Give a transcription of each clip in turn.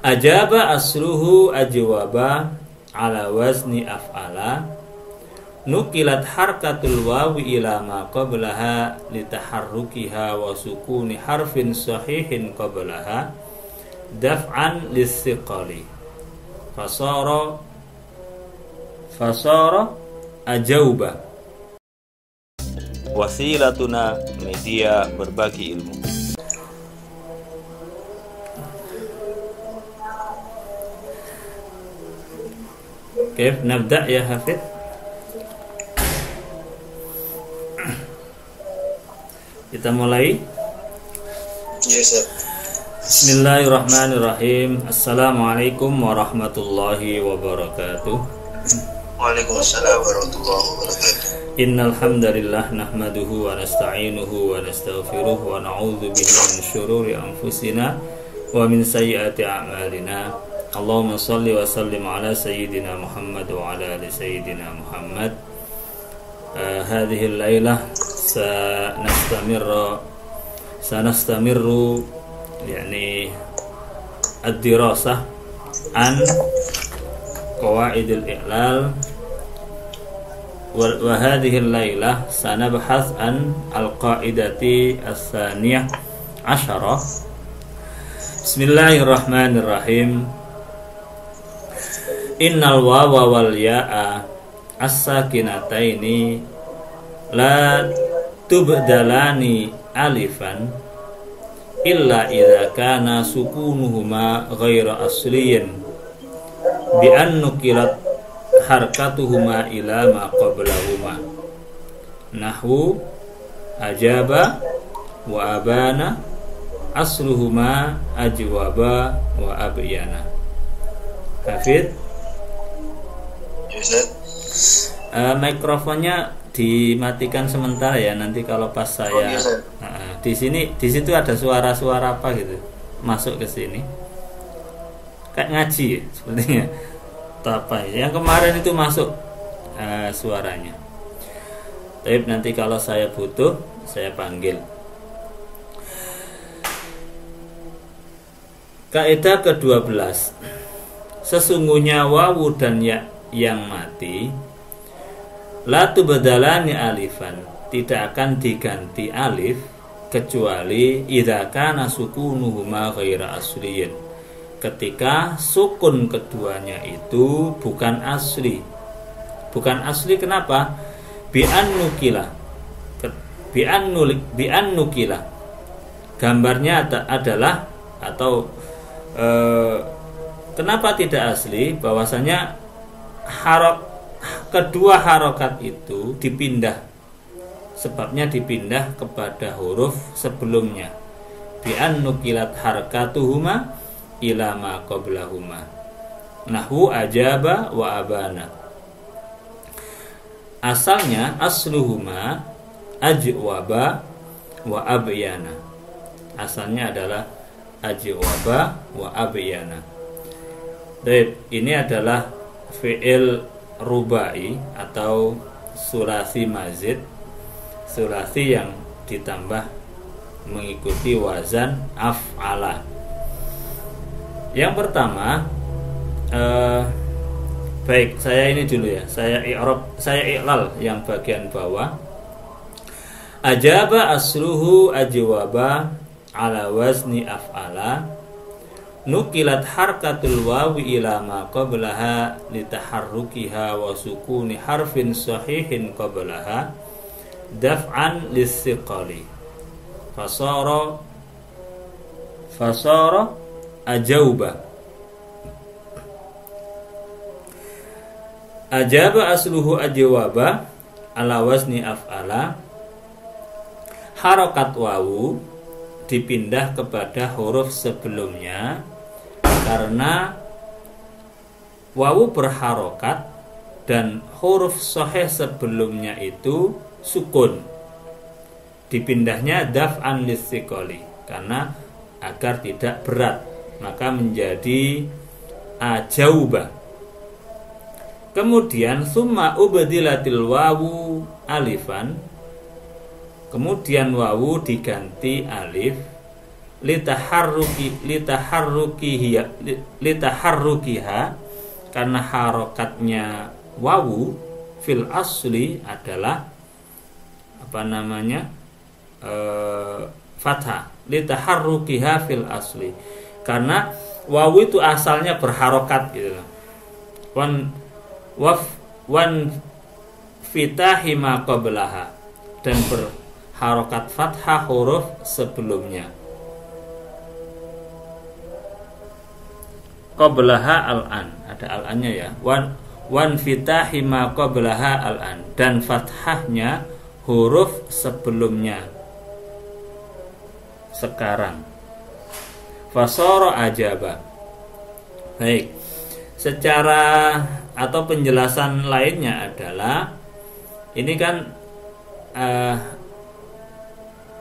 Ajaba asluhu ajwaba ala wazni af'ala. Nukilat harkatul wawi ila ma qablaha litaharrukiha wa sukuni harfin sahihin qablaha daf'an lissiqali. Fasara ajauba. Wasilatuna, media berbagi ilmu. Oke, nabda ya Hafid. Kita mulai. Yes, sir. Bismillahirrahmanirrahim. Assalamualaikum warahmatullahi wabarakatuh. Waalaikumsalam warahmatullahi wabarakatuh. Innal hamdalillah nahmaduhu wa nasta'inuhu wa nastaghfiruh wa na'udzu bihi min syururi anfusina wa min sayyiati a'malina. Allahumma shalli wa sallim ala sayyidina Muhammad wa ala ali sayyidina Muhammad. Hadhihi al-lailah sanastamirru yani ad-dirasah an qawaidil i'lal wa hadhihi al-lailah sanabhath an al-qaidati as-saniyah asyarah. Bismillahirrahmanirrahim. Innal wawa wal ya'a as-sakinataini la tubdalani alifan illa idza kana sukunuhuma ghaira asliyin bi an nukilat harkatuhuma ila ma qablahuma nahwu ajaba wa abana asluhuma ajwaba wa abyana. Hafid, mikrofonnya dimatikan sementara ya, nanti kalau pas saya di situ ada suara-suara apa gitu masuk ke sini kayak ngaji ya, sepertinya atau apa ya. Yang kemarin itu masuk suaranya. Tapi nanti kalau saya butuh saya panggil. Kaidah ke-12. Sesungguhnya wawu dan ya yang mati la tubdalani alifan, tidak akan diganti alif kecuali idza kana sukunuhuma ghaira asliyin, ketika sukun keduanya itu bukan asli. Bukan asli kenapa? Bi an nukila. Gambarnya adalah atau kenapa tidak asli? Bahwasanya kedua harokat itu dipindah, sebabnya dipindah kepada huruf sebelumnya. Bi an nukilat harakatuhuma ila ma qablahuma nahwu ajaba wa abana. Asalnya asluhuma ajwaba wa abyana. Asalnya adalah ajwaba wa abyana. Baik, ini adalah fi'il rubai atau sulasi mazid, sulasi yang ditambah mengikuti wazan af'ala. Yang pertama, baik, saya ini dulu ya, saya i'lal yang bagian bawah. Ajaba asluhu ajwaba ala wazni af'ala. Nukilat harkatul wawi ila ma qablaha litaharrukiha wa sukuni harfin sahihin qablaha daf'an lissiqali. Fasara ajauba. Ajaba asluhu ajwaba ala wazni af'ala. Harokat wawu dipindah kepada huruf sebelumnya karena wawu berharokat dan huruf sahih sebelumnya itu sukun. Dipindahnya daf'an lissiqali karena agar tidak berat, maka menjadi ajauba. Kemudian summa ubdilatil wawu alifan, kemudian wawu diganti alif litaharrukiha karena harokatnya wawu fil asli adalah fathah. Litaharrukiha fil asli karena wawu itu asalnya berharokat gitu. Wan fitahi ma qablaha dan berharokat fathah huruf sebelumnya. Qablaha al-an, ada al-annya ya. Wan fitahi ma qablaha al-an dan fathahnya huruf sebelumnya sekarang. Fasara ajaba. Baik. Secara atau penjelasan lainnya adalah ini kan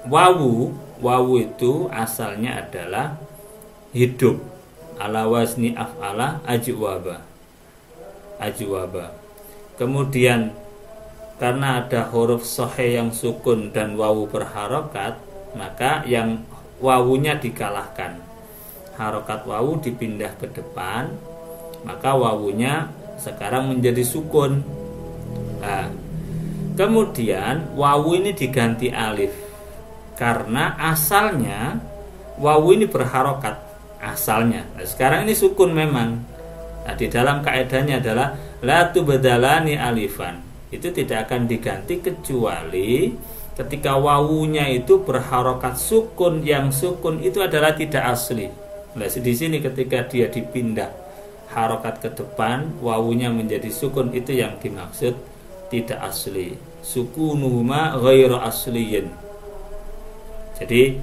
wawu itu asalnya adalah hidup, ala wazni af'ala ajwaba. Kemudian karena ada huruf sahih yang sukun dan wawu berharokat, maka yang wawunya dikalahkan. Harokat wawu dipindah ke depan, maka wawunya sekarang menjadi sukun. Nah, kemudian wawu ini diganti alif karena asalnya wawu ini berharokat asalnya. Nah, sekarang ini sukun memang. Nah, di dalam kaidahnya adalah la tubadalani alifan. Itu tidak akan diganti kecuali ketika wawunya itu berharokat sukun, yang sukun itu adalah tidak asli. Nah, di sini ketika dia dipindah harokat ke depan, wawunya menjadi sukun, itu yang dimaksud tidak asli. Sukunuhuma ghairu asliyin. Jadi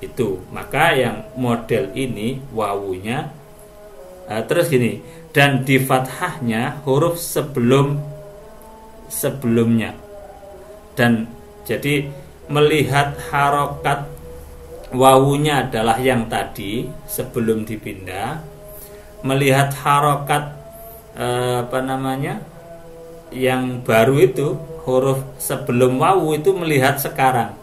itu, maka yang model ini wawunya terus gini, dan di fathahnya huruf sebelumnya. Dan jadi melihat harokat wawunya adalah yang tadi sebelum dipindah, melihat harokat yang baru itu huruf sebelum wawu itu melihat sekarang.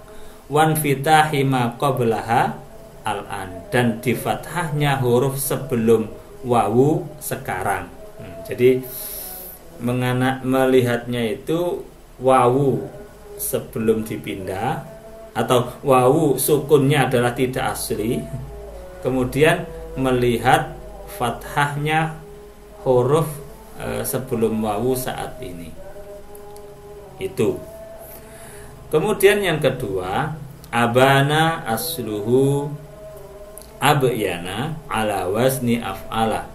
Wan fitahi ma qablaha al-an dan di fathahnya huruf sebelum wawu sekarang. Jadi melihatnya itu wawu sebelum dipindah atau wawu sukunnya adalah tidak asli, kemudian melihat fathahnya huruf sebelum wawu saat ini. Itu. Kemudian yang kedua, abana asluhu abyana ala wazni af'ala.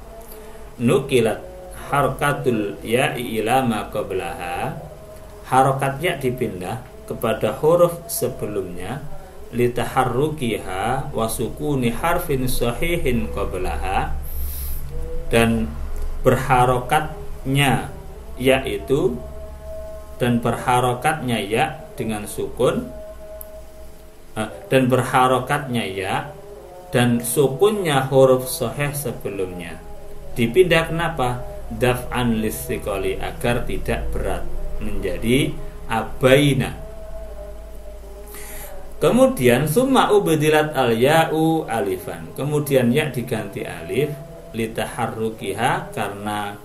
Nukilat harakatul ya'i ila ma qablaha. Harakat ya dipindah kepada huruf sebelumnya litaharrukiha wa sukuni harfin sahihin qablaha, dan berharokatnya yaitu dan berharokatnya ya dengan sukun, dan berharokatnya ya dan sukunnya huruf sahih sebelumnya dipindah. Kenapa? Daf'an listiqali, agar tidak berat, menjadi abaina. Kemudian summa ubdilat al-ya'u alifan, kemudian ya diganti alif litaharrukiha karena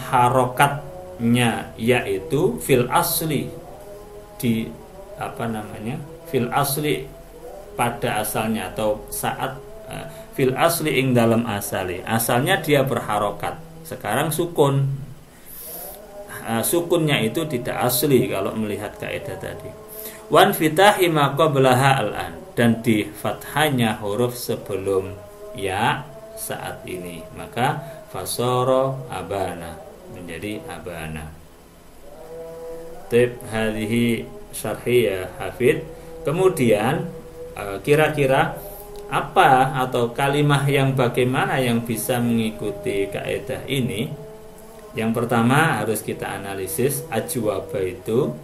harokatnya yaitu fil asli di fil asli pada asalnya atau saat fil asli ing dalam asali, asalnya dia berharokat, sekarang sukun. Sukunnya itu tidak asli kalau melihat kaidah tadi. Wan fitahi ma qablaha al-an, dan di fathahnya huruf sebelum ya saat ini, maka fasoro abana, menjadi abana. Tip hadhihi syarhiyah hafid. Kemudian kira-kira apa atau kalimah yang bagaimana yang bisa mengikuti kaidah ini? Yang pertama harus kita analisis ajwaba itu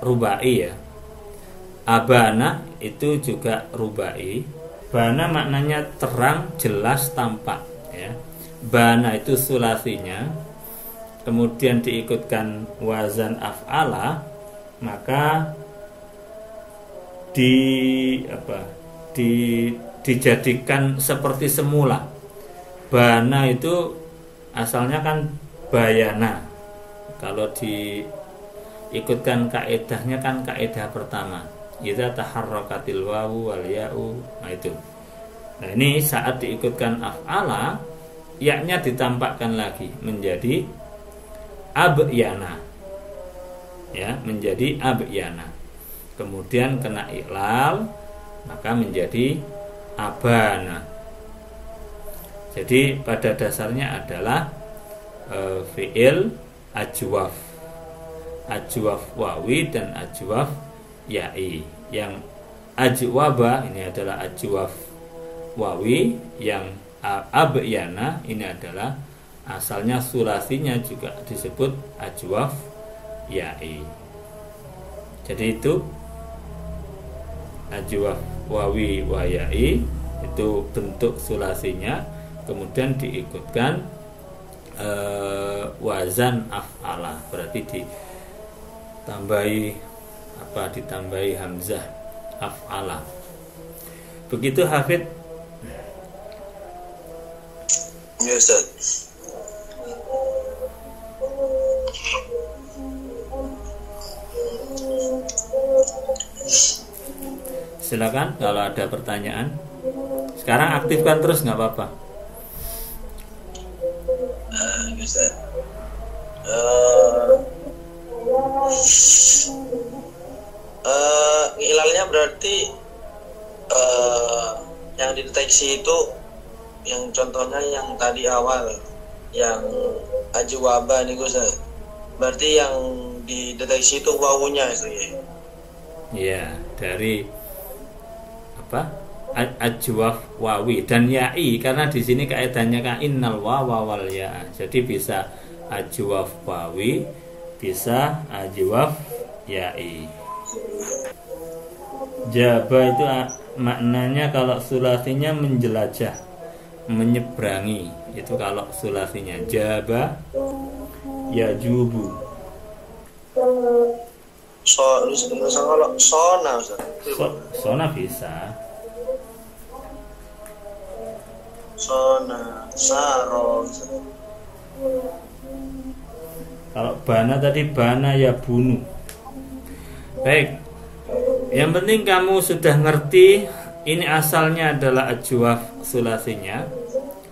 rubai ya. Abana itu juga rubai. Bana maknanya terang, jelas, tampak ya. Bana itu sulasinya, kemudian diikutkan wazan af'ala, maka dijadikan seperti semula. Bana itu asalnya kan bayana. Kalau diikutkan kaedahnya kan kaedah pertama, idza taharrakatil wawu wal ya'u. Nah itu. Nah ini saat diikutkan af'ala, ya-nya ditampakkan lagi menjadi abyana. Ya, menjadi abyana. Kemudian kena iklal, maka menjadi abana. Jadi pada dasarnya adalah fi'il ajwaf, ajwaf wawi dan ajwaf ya'i. Yang ajwaba ini adalah ajwaf wawi, yang abyana ini adalah asalnya sulasinya juga disebut ajwaf ya'i. Jadi itu ajwaf wawi wa ya'i itu bentuk sulasinya, kemudian diikutkan wazan af'ala, berarti ditambahi hamzah af'ala. Begitu Hafid? Ya Ustaz. Silakan kalau ada pertanyaan. Sekarang aktifkan terus, nggak apa-apa. Ustaz. Ilalnya berarti yang dideteksi itu yang contohnya yang tadi awal yang ajwaba nih Ustaz. Berarti yang dideteksi itu wawunya Ustaz. Iya, dari ajwaf wawi dan ya'i, karena di sini kaidahnya kan innal wawa wal ya. Jadi bisa ajwaf wawi, bisa ajwaf ya'i. Jaba itu maknanya kalau sulasinya menjelajah, menyeberangi. Itu kalau sulasinya jaba yajubu. Kalau sona Ustaz. Sona bisa. Sona, saro. Kalau bana tadi bana ya bunuh. Baik. Yang penting kamu sudah ngerti ini asalnya adalah ajwaf sulasinya,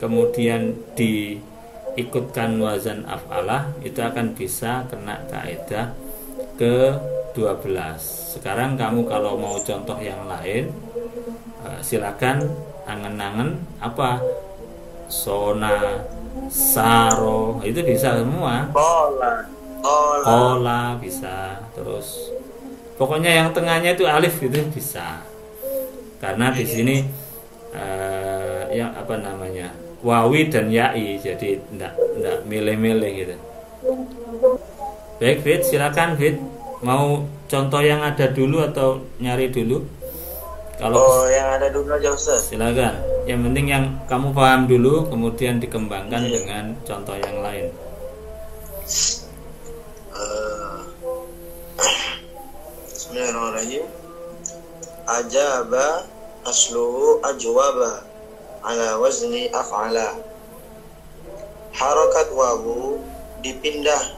kemudian diikutkan wazan af'alah, itu akan bisa kena kaidah ke-12. Sekarang kamu kalau mau contoh yang lain, silakan angen-angen apa sona, saro, itu bisa semua. Kola bisa. Terus pokoknya yang tengahnya itu alif itu bisa. Karena di sini yang wawi dan ya'i, jadi enggak milih-milih gitu. Baik Fit, silakan Fit. Mau contoh yang ada dulu atau nyari dulu? Kalau yang ada dulu aja Ustaz. Silakan. Yang penting yang kamu paham dulu, kemudian dikembangkan dengan contoh yang lain. Bismillahirrahmanirrahim. Ajaba asluhu ajwaba ala wazni af'ala. Harakat wawu dipindah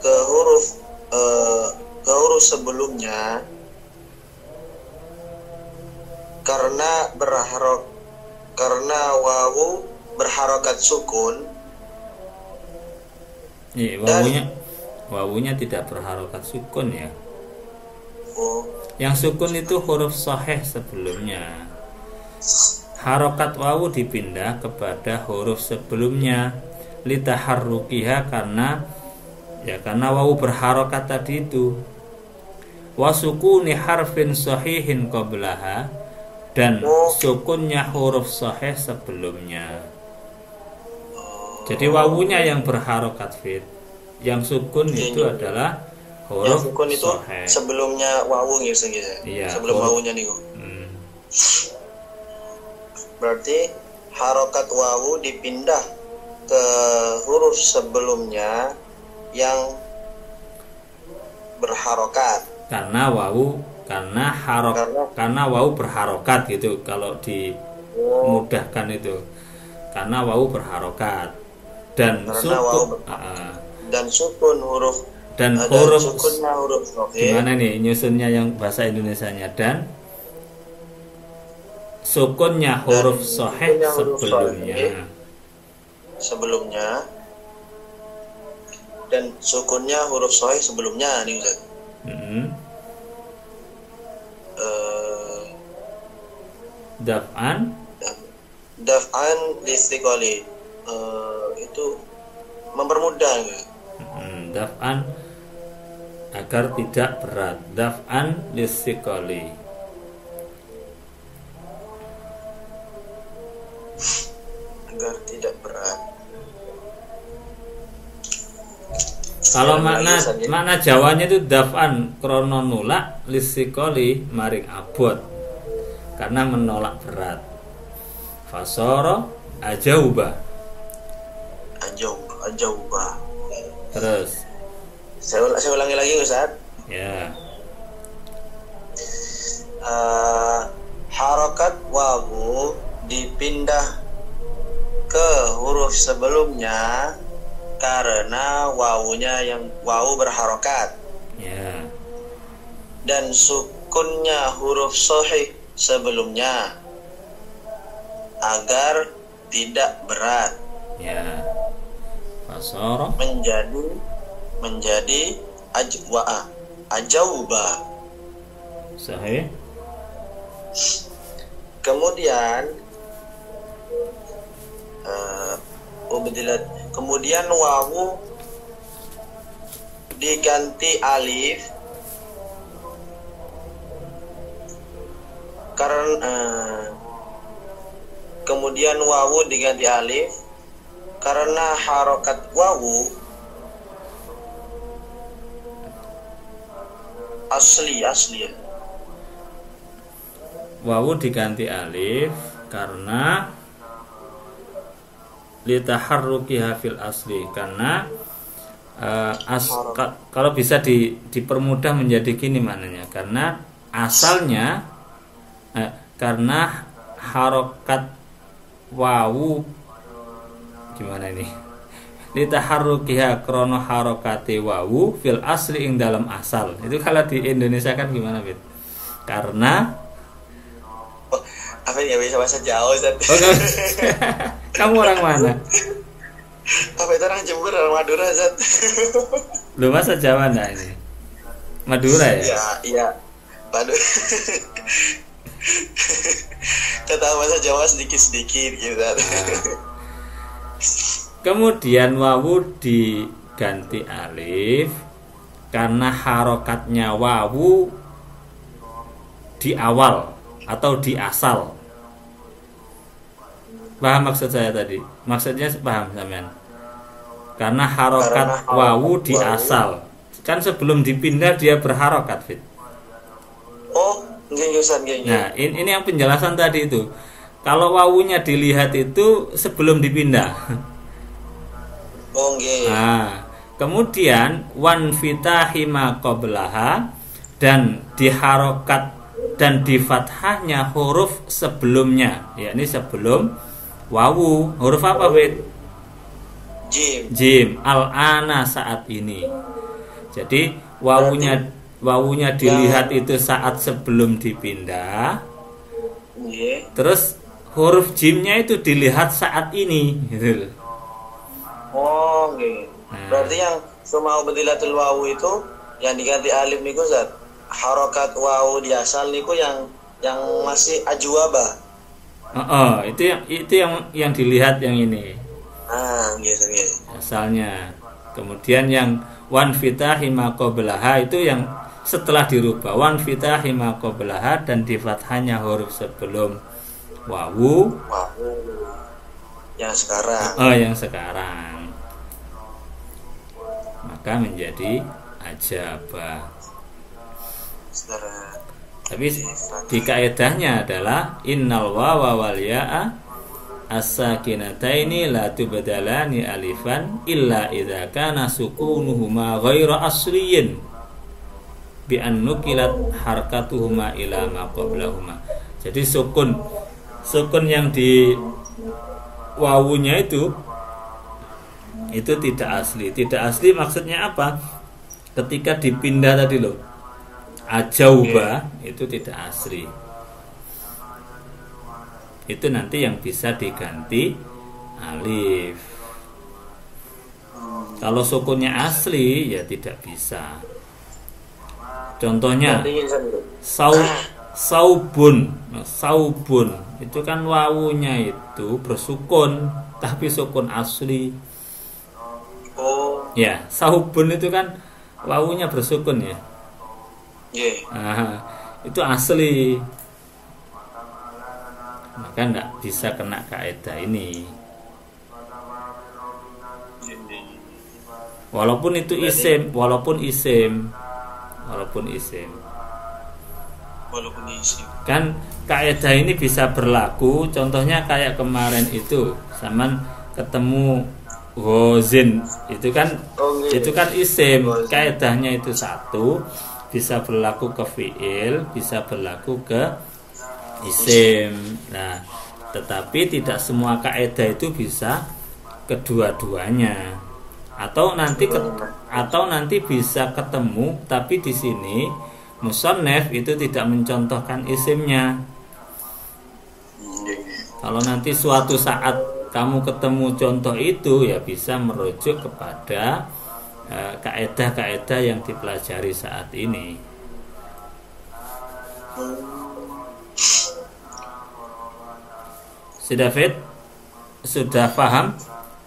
ke huruf sebelumnya karena wawu berharokat sukun. Wawunya tidak berharokat sukun ya. Yang sukun itu huruf sahih sebelumnya. Harokat wawu dipindah kepada huruf sebelumnya litaharrukiha, karena wawu berharokat tadi itu. Wasukuni harfin sahihin qablaha, dan sukunnya huruf sahih sebelumnya. Jadi wawunya yang berharokat Fit. Yang sukun itu adalah huruf yang sukun itu sahih. Sebelumnya wawu gitu. Iya, sebelum wawunya nih. Berarti harokat wawu dipindah ke huruf sebelumnya yang berharokat. Karena wawu berharokat gitu kalau dimudahkan itu. Karena wawu berharokat dan sukun huruf sukunnya huruf sahih. Gimana nih nyusunnya yang bahasa Indonesianya? Dan sukunnya huruf sahih sebelumnya dan sukunnya huruf sahih sebelumnya nih Ustaz. Daf'an listiqali itu mempermudah. Daf'an agar tidak berat. Daf'an listiqali. Agar tidak berat. Kalau makna Jawanya itu daf'an krono nulak listiqali maring abot karena menolak berat. Fasoro ajauba. Terus saya ulangi lagi Ustaz. Ya. Harokat wawu dipindah ke huruf sebelumnya karena wawu berharokat. Ya. Dan sukunnya huruf sahih sebelumnya agar tidak berat. Ya. Fasoro menjadi ajauba. Sahih. Kemudian wawu diganti alif karena harokat wawu asli. Wawu diganti alif karena litaharrukiha fil asli, karena kalau bisa dipermudah menjadi gini maknanya, karena asalnya karena harokat wawu gimana ini, litaharrukiha krono harokati wawu fil asli ing dalam asal. Itu kalau di Indonesia kan gimana Fit? Karena apa ya, bisa bahasa Jawa Ustaz. Kamu orang mana? Apa itu orang Jember, orang Madura Ustaz? Lu masa Jawa enggak ini? Madura ya? Iya. Madura. Saya tahu bahasa Jawa sedikit-sedikit gitu Ustaz. Kemudian wawu diganti alif karena harokatnya wawu di awal atau di asal. Paham maksud saya tadi? Maksudnya paham sampean? Karena harokat wawu di asal. Kan sebelum dipindah dia berharokat, Fit. Oh, nggih. Nah, ini yang penjelasan tadi itu. Kalau wawunya dilihat itu sebelum dipindah. Oh, nggih. Nah, kemudian wan fitahi ma qablaha, dan diharokat dan di fathahnya huruf sebelumnya, yakni sebelum wawu. Huruf apa, Fit? Jim. Al-ana saat ini. Jadi wawunya dilihat itu saat sebelum dipindah. Terus huruf jimnya itu dilihat saat ini, gitu. Oh, nggih. Berarti yang sumau badilatul wawu itu yang diganti alif niku Ustaz. Harokat wawu di asal niku yang masih ajwaba. Itu yang dilihat yang ini. Gitu. Asalnya. Kemudian yang wan fitahi ma qablaha itu yang setelah dirubah, wan fitahi ma qablaha, dan di fathahnya huruf sebelum wawu. Yang sekarang. Yang sekarang. Maka menjadi ajaba. Tapi di kaedahnya adalah innal wawa wal ya'a as-sakinataini la tubadalani alifan illa idza kana sukunuhuma ghaira asliyin bi an nukilat harakatuhuma ila ma qablahuma. Jadi sukun yang di wawunya itu tidak asli. Tidak asli maksudnya apa? Ketika dipindah tadi loh, ajauba itu tidak asli. Itu nanti yang bisa diganti alif. Kalau sukunnya asli ya tidak bisa. Contohnya saubun. Saubun itu kan wawunya itu bersukun tapi sukun asli. Ya, saubun itu kan wawunya bersukun ya. Itu asli. Maka enggak bisa kena kaidah ini. Walaupun itu isim. Kan kaidah ini bisa berlaku. Contohnya kayak kemarin itu, zaman ketemu ghazin, itu kan isim. Kaidahnya itu satu, bisa berlaku ke fiil, bisa berlaku ke isim. Nah, tetapi tidak semua kaidah itu bisa kedua-duanya. Atau nanti bisa ketemu, tapi di sini musannaf itu tidak mencontohkan isimnya. Kalau nanti suatu saat kamu ketemu contoh itu, ya bisa merujuk kepada kaidah-kaidah yang dipelajari saat ini. Sudah Fit? Sudah paham?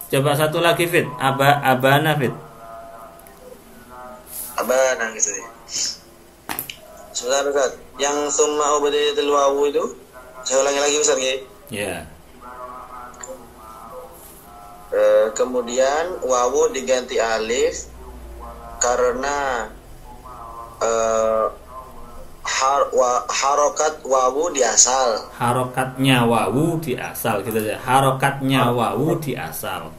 Coba satu lagi Fit. Abana Fit. Abana gitu ya. Sebentar Ustaz. Yang summa ubadiyatul wawu itu saya ulangi lagi Ustaz ya. Ya. Kemudian wawu diganti alif karena harokat wawu di asal. Harokatnya wawu di asal gitu aja. Harokatnya wawu di asal.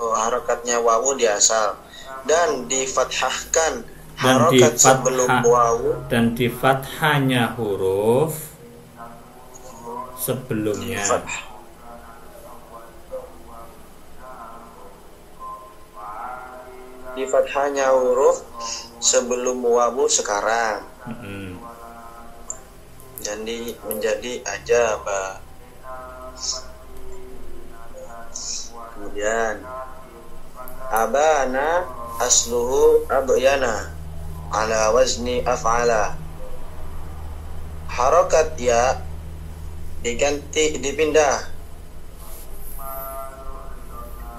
Harokatnya wawu di asal dan difathahkan harokat sebelum wawu dan di fathahnya huruf sebelumnya. Di fathahnya huruf sebelum wawu sekarang. Jadi menjadi ajaba. Kemudian abana asluhu abyana ala wazni af'ala. Harokat ya dipindah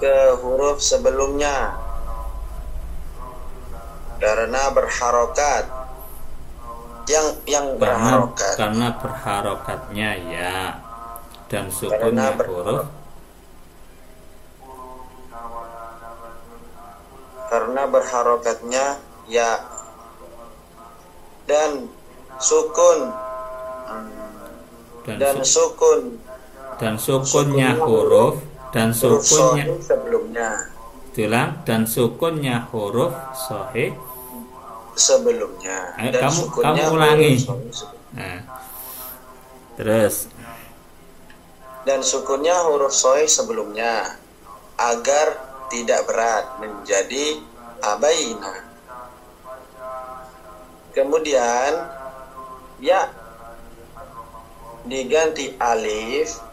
ke huruf sebelumnya karena berharokat. Yang berharokat karena berharokatnya ya dan sukunnya huruf. Karena berharokatnya ya dan sukun dan sukunnya huruf dan sukunnya sebelumnya. Dan sukunnya huruf sahih sebelumnya. Dan kamu ulangi. Nah, terus dan sukunnya huruf sahih sebelumnya agar tidak berat menjadi abaina. Kemudian ya diganti alif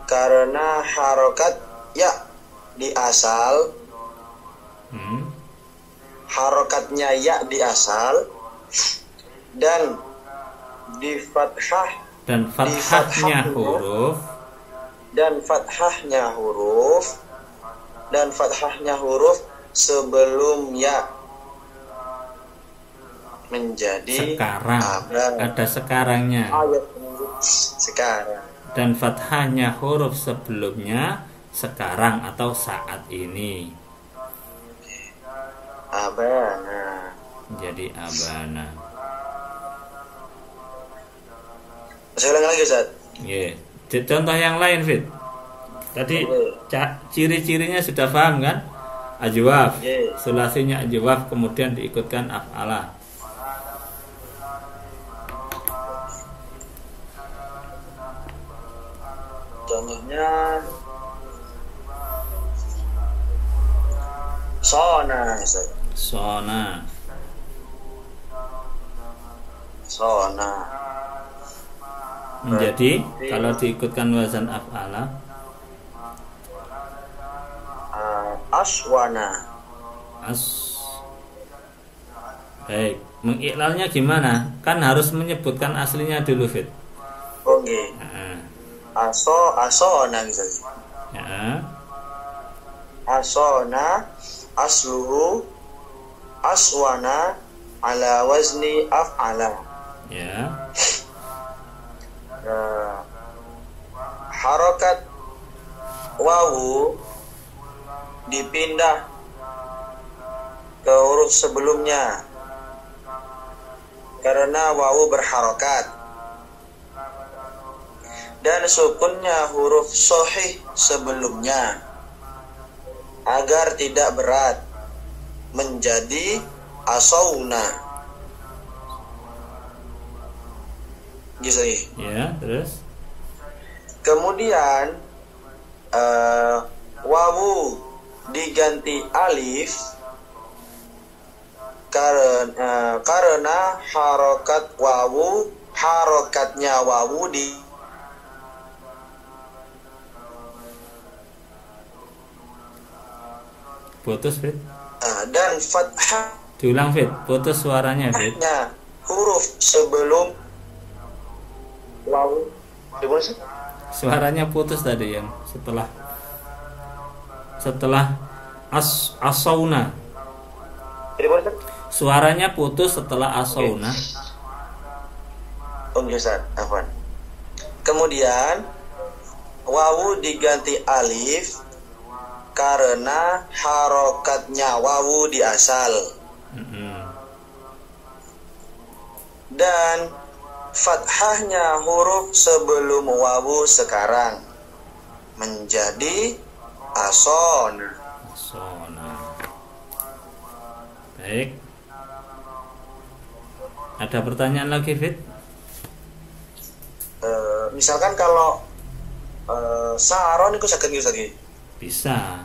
karena harokat ya di asal. Harokatnya ya di asal dan di fathah dan fathahnya huruf dan fathahnya huruf sebelum ya menjadi sekarang. Ada sekarangnya. Sekarang. Dan fathahnya huruf sebelumnya sekarang atau saat ini. Abana. Jadi abana. Saya ulang lagi Ustaz. Yeah. Contoh yang lain, Fit. Tadi ciri-cirinya sudah paham kan? Ajwaf, sulasinya ajwaf, kemudian diikutkan af'ala. Contohnya sona, sona. Menjadi kalau diikutkan wazan af'ala, aswana. Baik, mengiklalnya gimana? Kan harus menyebutkan aslinya dulu, Fit. Oke. Asona misalnya. Ya. Asona asluhu aswana ala wazni af'ala. Ya. Harokat wawu dipindah ke huruf sebelumnya karena wawu berharokat, dan sukunnya huruf sahih sebelumnya agar tidak berat menjadi asawna. Gitu ya. Terus kemudian wawu diganti alif karena harokatnya wawu di putus, Fit. Dan fathah. Diulang, Fit. Putus suaranya, Fit. Huruf sebelum wawu. Suaranya putus tadi yang setelah asauna. Suaranya putus setelah asauna. Kemudian wawu diganti alif karena harokatnya wawu di asal. Dan fathahnya huruf sebelum wawu sekarang menjadi asona. Baik. Ada pertanyaan lagi, Fit? Misalkan kalau saron itu sakit lagi. Bisa.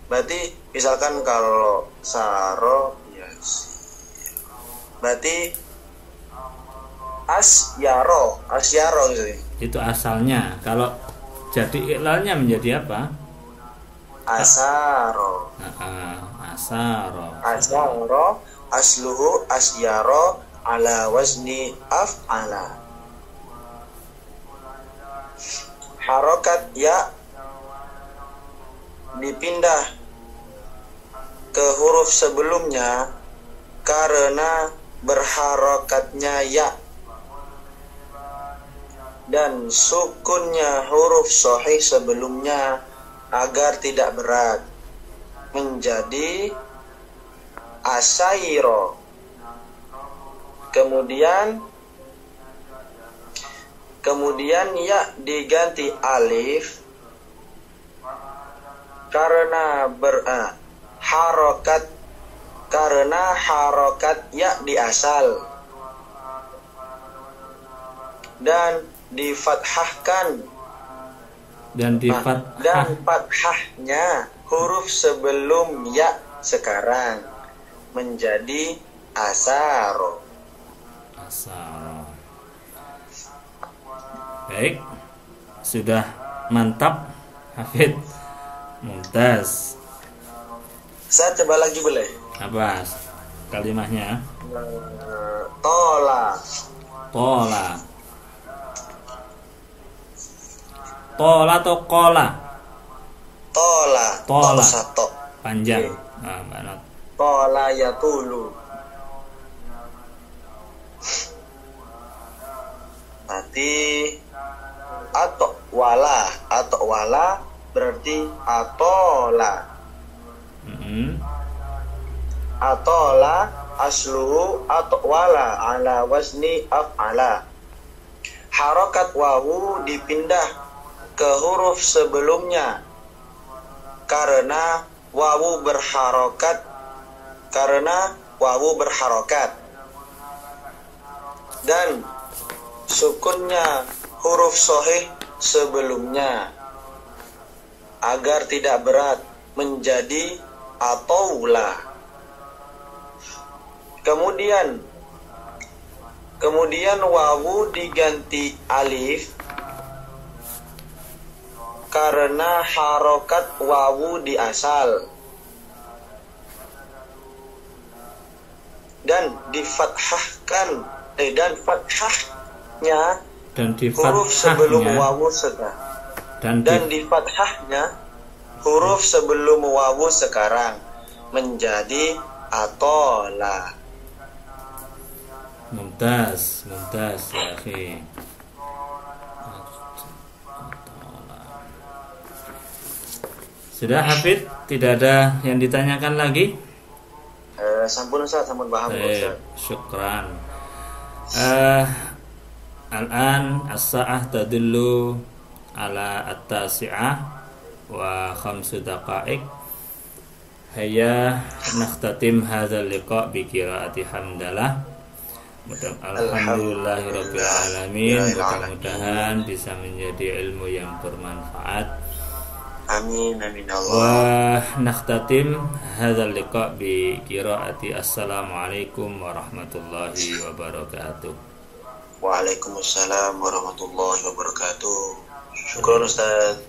Berarti misalkan kalau saro, berarti asyaro gitu. Itu asalnya. Kalau jadi iklalnya menjadi apa? Asaro. Asaro asluhu asyaro ala wazni af'ala. Harokat ya dipindah ke huruf sebelumnya karena berharokatnya ya, dan sukunnya huruf sahih sebelumnya agar tidak berat menjadi asairo. Kemudian ya diganti alif karena harokat ya di asal, dan difathahkan, dan fathahnya huruf sebelum ya sekarang menjadi asaro. Baik, sudah mantap, Hafid. Mumtaz. Saya coba lagi boleh? Apa kalimahnya? Tola. Atau kola? Tola. Satu. Panjang. Nah, banget. Tola ya tulu. Berarti atau wala berarti atola. Atola asluhu atwala ala wazni af'ala. harokat wawu dipindah ke huruf sebelumnya karena wawu berharokat dan sukunnya huruf shahih sebelumnya agar tidak berat menjadi ataulah. Kemudian wawu diganti alif karena harokat wawu di asal dan difathahkan dan fathahnya huruf sebelum wawu sekarang menjadi atola. Mumtaz ya akhi. Sudah Hafid? Tidak ada yang ditanyakan lagi? Sampun Ustaz, sampun paham Ustaz. Syukran. Al-an as-sa'ah tadullu ala at-tasi'ah wa 5 daqa'iq. Hayya nakhtatim hadzal liqa' bi qiraati hamdalah. Alhamdulillahirabbil alamin. Mudah-mudahan bisa menjadi ilmu yang bermanfaat. Amin amin Allah. Wa nakhtatim hadzal liqa' bi qiraati assalamualaikum warahmatullahi wabarakatuh. Waalaikumsalam warahmatullahi wabarakatuh. Syukron Ustaz.